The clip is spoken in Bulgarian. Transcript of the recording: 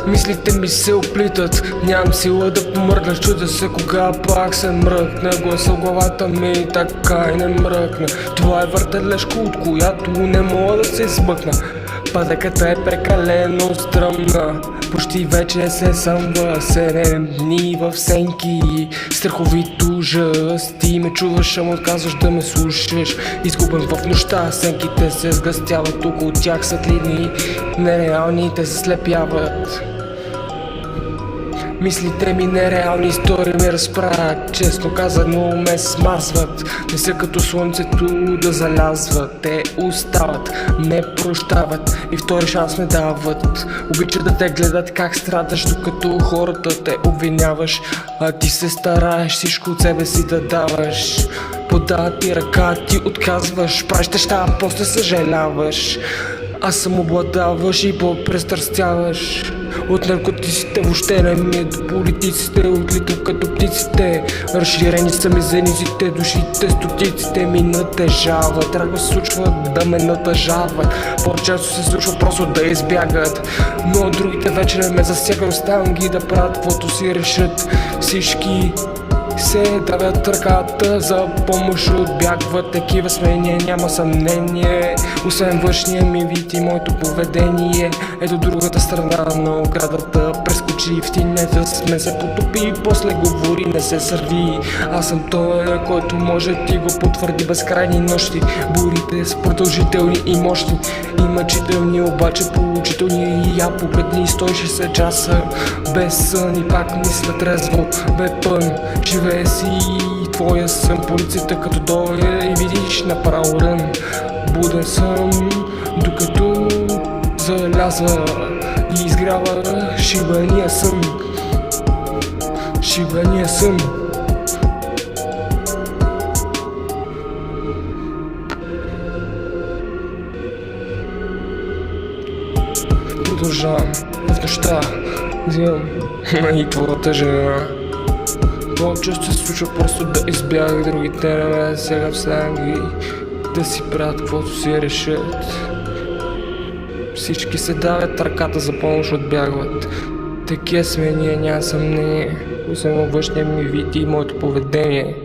Мислите ми се оплитат, нямам сила да помръдна. Чудя се кога пак се мръкна. Гласа в главата ми така и не мръкна. Това е въртележка, от която не мога да се измъкна. Пътеката е прекалено стръмна, почти вече се съмва. 7 дни в сенки, страховит ужас. Ти ме чуваш, ама отказваш да ме слушаш. Изгубен в нощта, сенките се сгъстяват. Около тях светлини нереални, те се слепяват. Мислите ми нереални истории ме разправят. Честно казано ме смазват. Не са като слънцето да залязват. Те остават, не прощават и втори шанс не дават. Обичат да те гледат как страдаш, докато хората те обвиняваш. А ти се стараеш всичко от себе си да даваш. Подават ти ръка, ти отказваш. Правиш неща, после съжаляваш. А самообладаваш и по-престрастяваш. От наркотиците въобще не ми е до политиците. Отлитам като птиците, разширени са ми зениците. Душите стотиците ми натежават. Трябва се случва да ме натъжават. По-често се случва просто да избягат. Но другите вече не ме засягат. Оставям ги да правят каквото си решат. Всички се давят ръката за помощ, отбягват. Такива смения няма съмнение. Освен външния ми вид и моето поведение. Ето другата страна на оградата. Прескочи в тинята, сме се потопи. После говори, не се сърди. Аз съм той, който може ти го потвърди. Безкрайни нощи, бурите са продължителни и мощни. И мъчителни, обаче поучителни. И я погледни 160 часа без сън и пак мисля трезво. Бе пън, живее си и твоя сън. Полицията като дойде и видиш направо рън. Буден съм, докато залязва и изгрява шибания сън. Шибания сън. Продължавам в нощта, взимам и твоята жена. По-често се случва просто да избягах, другите не ме сега вставям ги да си правят каквото си решат. Всички се давят ръката за помощ, отбягват. Такива сме ние, няма съмнение. Освен във външния ми вид и моето поведение.